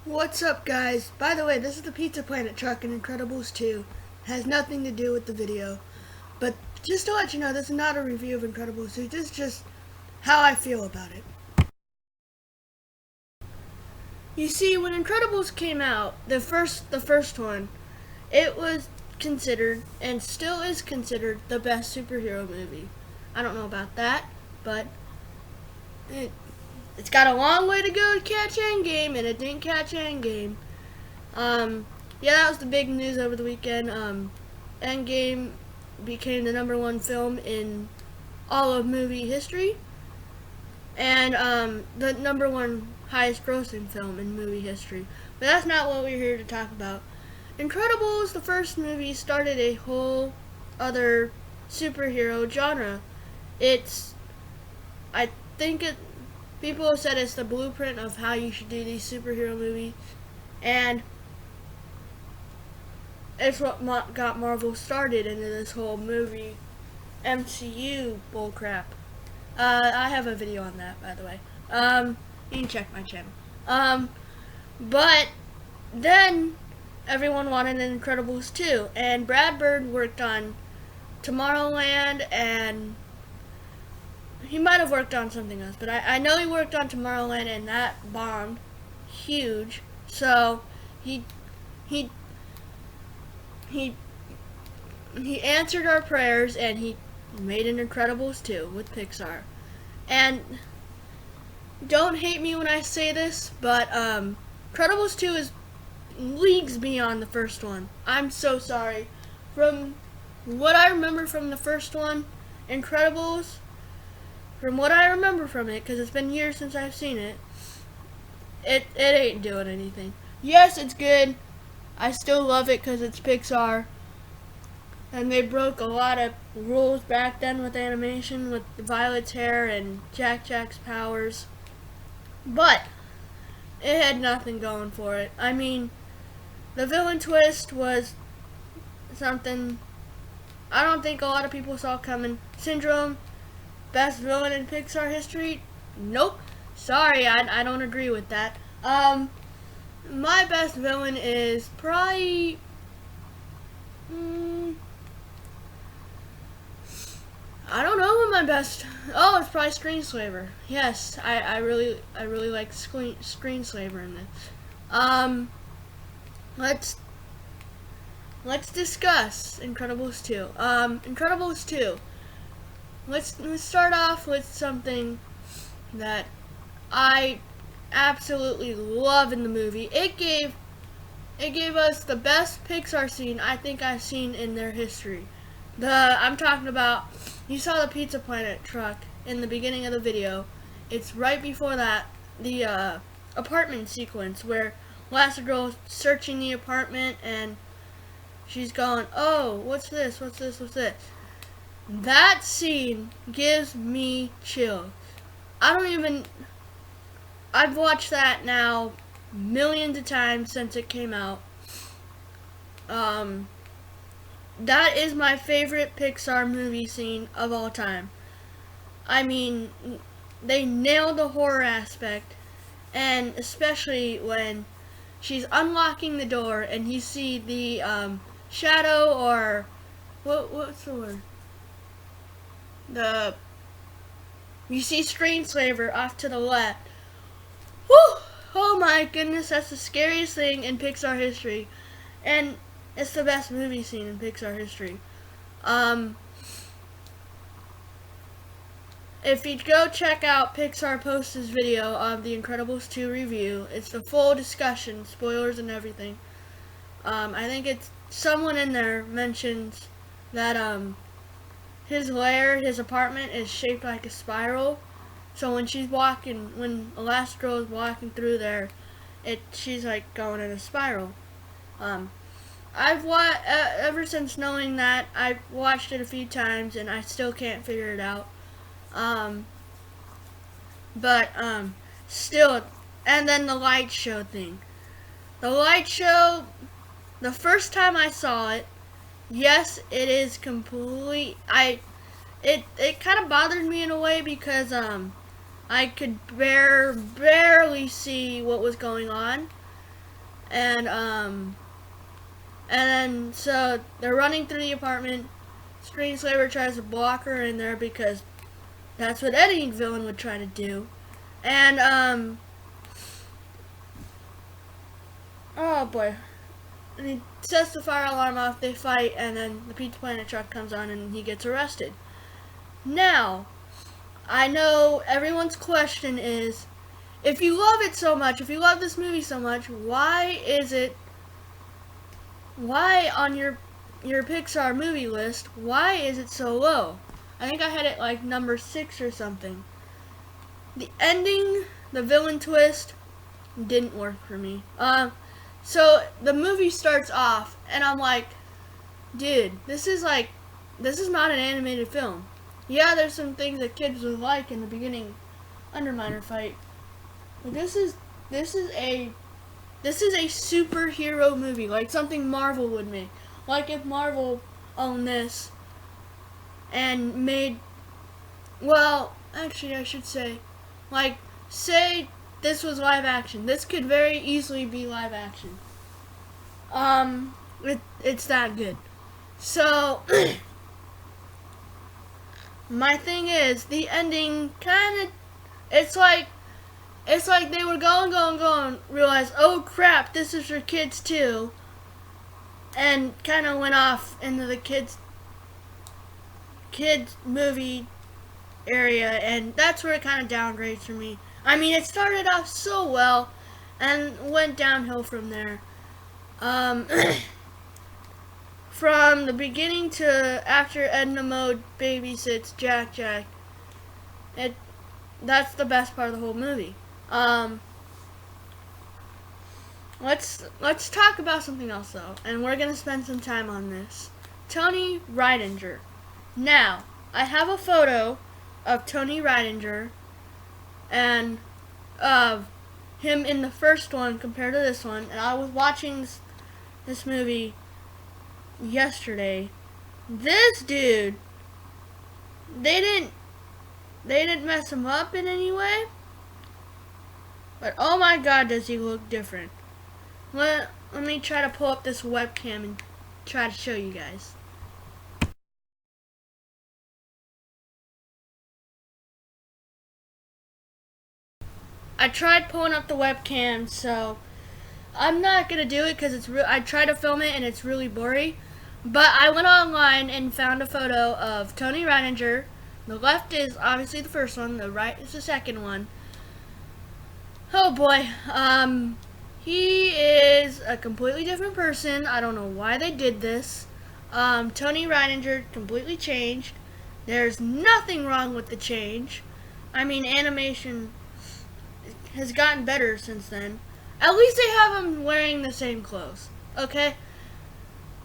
What's up, guys? By the way, this is the Pizza Planet truck in Incredibles 2. Has nothing to do with the video. But just to let you know, this is not a review of Incredibles 2. This is just how I feel about it. You see, when Incredibles came out, the first one, it was considered, and still is considered, the best superhero movie. I don't know about that, but it's got a long way to go to catch Endgame, and it didn't catch Endgame. Yeah, that was the big news over the weekend. Endgame became the #1 film in all of movie history, and the #1 highest grossing film in movie history. But that's not what we're here to talk about. Incredibles, the first movie, started a whole other superhero genre. I think people have said it's the blueprint of how you should do these superhero movies, and it's what got Marvel started into this whole movie MCU bullcrap. I have a video on that, by the way. You can check my channel. But then everyone wanted an Incredibles 2, and Brad Bird worked on Tomorrowland, and he might have worked on something else, but I know he worked on Tomorrowland, and that bombed huge. So he answered our prayers, and he made an Incredibles 2 with Pixar. And don't hate me when I say this, but Incredibles 2 is leagues beyond the first one. I'm so sorry. From what I remember from the first one, Incredibles, from what I remember from it, because it's been years since I've seen it, it ain't doing anything. Yes, it's good. I still love it because it's Pixar, and they broke a lot of rules back then with animation, with Violet's hair and Jack's powers. But it had nothing going for it. I mean, the villain twist was something I don't think a lot of people saw coming. Syndrome, best villain in Pixar history? Nope. Sorry, I don't agree with that. My best villain is probably I don't know what my best. Oh, it's probably Screenslaver. Yes, I really like Screenslaver in this. Let's discuss Incredibles 2. Incredibles 2. Let's start off with something that I absolutely love in the movie. It gave us the best Pixar scene I think I've seen in their history. I'm talking about, you saw the Pizza Planet truck in the beginning of the video. It's right before that, the apartment sequence where Elastigirl's searching the apartment and she's going, oh, what's this? That scene gives me chills. I've watched that now millions of times since it came out. That is my favorite Pixar movie scene of all time. I mean, they nailed the horror aspect, and especially when she's unlocking the door and you see the shadow, or what's the word? You see Screenslaver off to the left. Whew! Oh my goodness, that's the scariest thing in Pixar history. And it's the best movie scene in Pixar history. If you go check out Pixar Post's video of the Incredibles 2 review, it's the full discussion, spoilers and everything. I think it's someone in there mentions that his lair, his apartment, is shaped like a spiral. So when Elastigirl is walking through there, she's like going in a spiral. Ever since knowing that, I've watched it a few times and I still can't figure it out. Still, and then the light show thing. The light show, the first time I saw it, yes, it is complete. It kind of bothered me in a way because I could barely see what was going on. And then so they're running through the apartment. Screenslaver tries to block her in there because that's what any villain would try to do. And oh boy. And he sets the fire alarm off, they fight, and then the Pizza Planet truck comes on and he gets arrested. Now, I know everyone's question is, if you love it so much, if you love this movie so much, why on your Pixar movie list, why is it so low? I think I had it like number 6 or something. The ending, the villain twist, didn't work for me. So the movie starts off, and I'm like, dude, this is not an animated film. Yeah, there's some things that kids would like in the beginning, Underminer fight, but this is a superhero movie, like something Marvel would make. Like if Marvel owned this and made, well, actually I should say, like, say this was live action. This could very easily be live action. It's that good. So, my thing is, the ending kinda, it's like they were going, realized, oh crap, this is for kids too, and kinda went off into the kids movie area, and that's where it kinda downgrades for me. I mean, it started off so well, and went downhill from there. From the beginning to after Edna Mode babysits Jack, that's the best part of the whole movie. Let's talk about something else though, and we're gonna spend some time on this. Tony Rydinger. Now, I have a photo of Tony Rydinger and of him in the first one compared to this one, and I was watching this movie yesterday. This dude, they didn't mess him up in any way, but oh my god, does he look different. Let me try to pull up this webcam and try to show you guys. I tried pulling up the webcam, so I'm not gonna do it because I tried to film it and it's really blurry. But I went online and found a photo of Tony Rydinger. The left is obviously the first one, the right is the second one. Oh boy, he is a completely different person. I don't know why they did this. Tony Rydinger completely changed. There's nothing wrong with the change. I mean, animation has gotten better since then. At least they have him wearing the same clothes. Okay?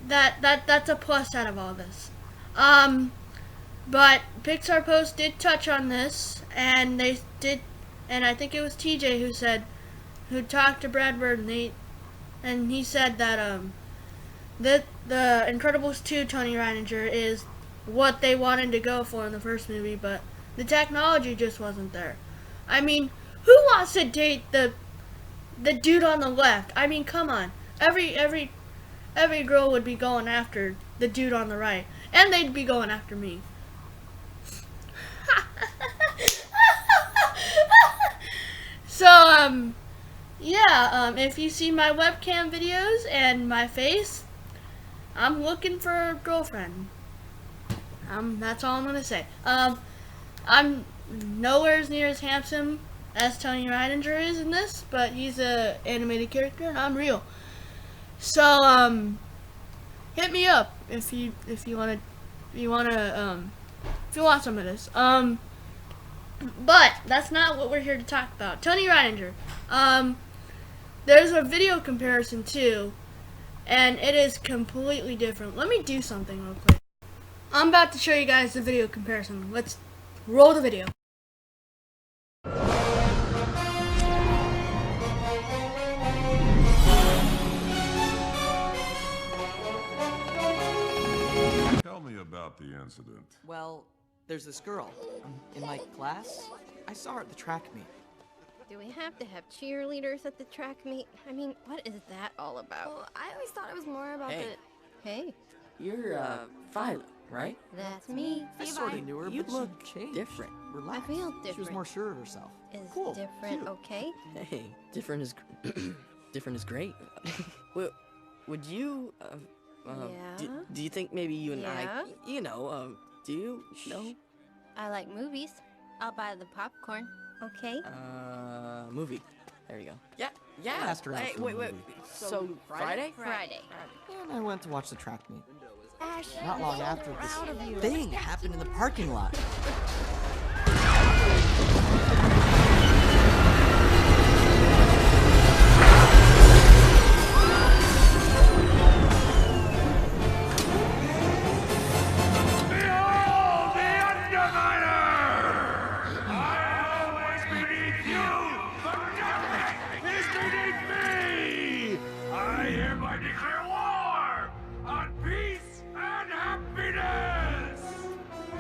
That's a plus out of all this. But Pixar Post did touch on this, and they did, and I think it was TJ who talked to Brad Bird, and he said that the Incredibles 2 Tony Rydinger is what they wanted to go for in the first movie, but the technology just wasn't there. I mean, who wants to date the dude on the left? I mean, come on. Every girl would be going after the dude on the right, and they'd be going after me. So, yeah, if you see my webcam videos and my face, I'm looking for a girlfriend. That's all I'm gonna say. I'm nowhere near as handsome as Tony Rydinger is in this, but he's a animated character and I'm real. So, hit me up if you want some of this. But that's not what we're here to talk about. Tony Rydinger. There's a video comparison too, and it is completely different. Let me do something real quick. I'm about to show you guys the video comparison. Let's roll the video. Tell me about the incident. Well, there's this girl in my class. I saw her at the track meet. Do we have to have cheerleaders at the track meet? I mean, what is that all about? Well, I always thought it was more about Hey, You're, Violet, right? that's me. I sort of knew her, You but look she changed. different. Relax. I feel She was different. more sure of herself. Is Cool. different Cute. okay? Hey, different is different is great. Would you Yeah? do you think maybe you and Yeah? I, you know, do you know I like movies. I'll buy the popcorn. Okay? movie? There you go. Yeah. I asked her out Hey, for a wait. movie. So Friday? Friday. And I went to watch the track meet. Ash. Not long after, this thing happened in the parking lot. Behold the Underminer! I always beneath you, but nothing is beneath me! I hereby declare war on peace and happiness!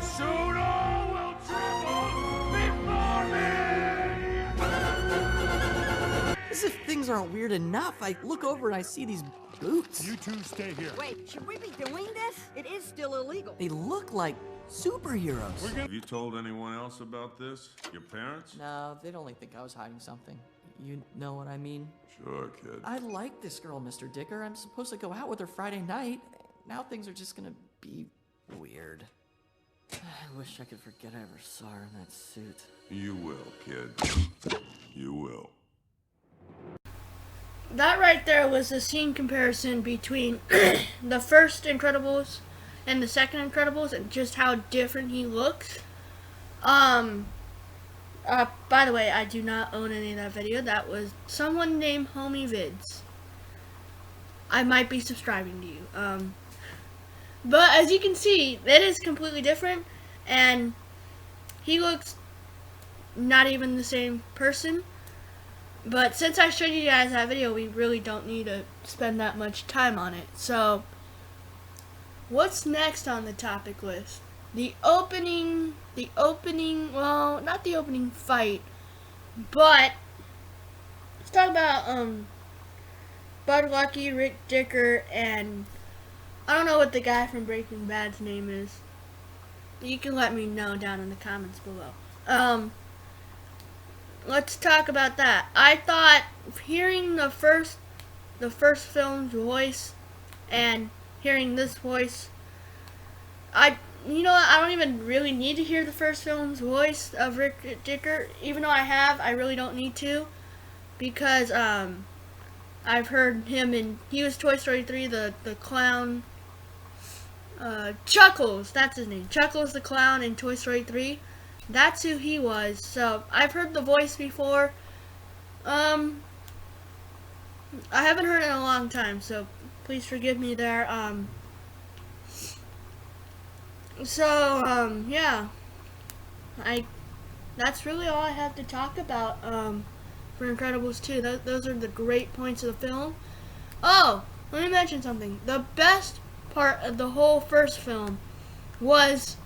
Soon all will tremble before me! As if things aren't weird enough, I look over and I see these boots. You two stay here. Wait, should we be doing this? It is still illegal. They look like superheroes. Have you told anyone else about this? Your parents? No, they'd only think I was hiding something. You know what I mean? Sure, kid. I like this girl, Mr. Dicker. I'm supposed to go out with her Friday night. Now things are just gonna be weird. I wish I could forget I ever saw her in that suit. You will, kid. You will. That right there was a scene comparison between the first Incredibles and the second Incredibles, and just how different he looks. By the way, I do not own any of that video. That was someone named HomieVids. I might be subscribing to you. But as you can see, it is completely different, and he looks not even the same person. But since I showed you guys that video, we really don't need to spend that much time on it. So, what's next on the topic list? The opening, well, not the opening fight, but let's talk about Bud Lucky, Rick Dicker, and I don't know what the guy from Breaking Bad's name is. You can let me know down in the comments below. Let's talk about that. I thought hearing the first film's voice and hearing this voice, you know what, I don't even really need to hear the first film's voice of Rick Dicker. Even though I really don't need to, because I've heard him in, he was Toy Story 3, the clown, Chuckles, that's his name, Chuckles the clown in Toy Story 3. That's who he was. So I've heard the voice before. I haven't heard it in a long time, so please forgive me there. Yeah. That's really all I have to talk about for Incredibles 2. Those are the great points of the film. Oh, let me mention something. The best part of the whole first film was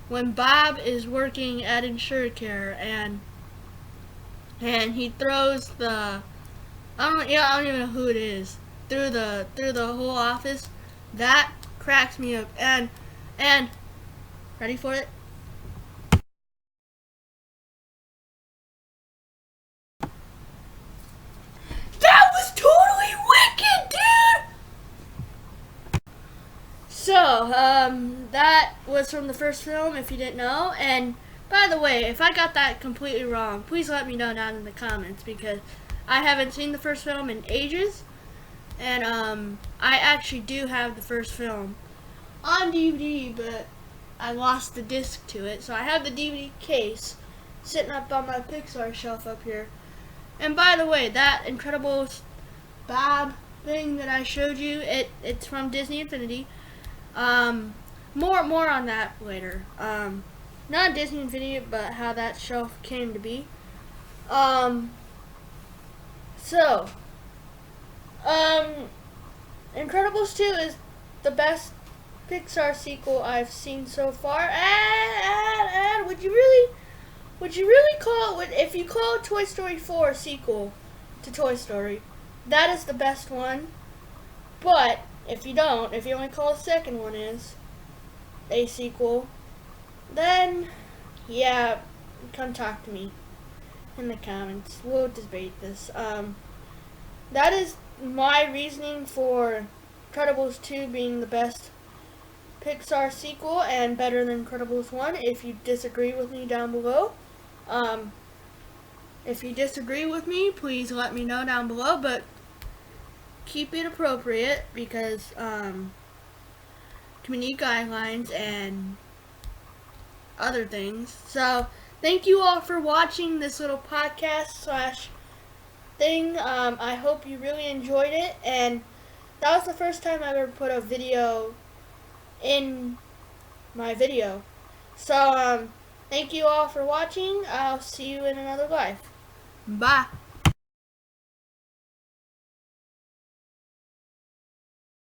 when Bob is working at InsureCare and he throws the I don't even know who it is through the whole office. That cracks me up. And ready for it? That was totally wicked, dude! So, that was from the first film, if you didn't know. And, by the way, if I got that completely wrong, please let me know down in the comments, because I haven't seen the first film in ages. And, I actually do have the first film on DVD, but I lost the disc to it. So I have the DVD case sitting up on my Pixar shelf up here. And by the way, that Incredibles Bob thing that I showed you, it's from Disney Infinity. More on that later. Not Disney Infinity, but how that shelf came to be. Incredibles 2 is the best Pixar sequel I've seen so far. And would you really would you really call it, if you call Toy Story 4 a sequel to Toy Story, that is the best one. But if you don't, if you only call the second one is a sequel, then yeah, come talk to me in the comments. We'll debate this. That is my reasoning for Incredibles 2 being the best Pixar sequel and better than Incredibles 1. If you disagree with me down below, if you disagree with me, please let me know down below, but keep it appropriate because community guidelines and other things. So thank you all for watching this little podcast slash thing. I hope you really enjoyed it, and that was the first time I ever put a video in my video. So thank you all for watching. I'll see you in another life. Bye.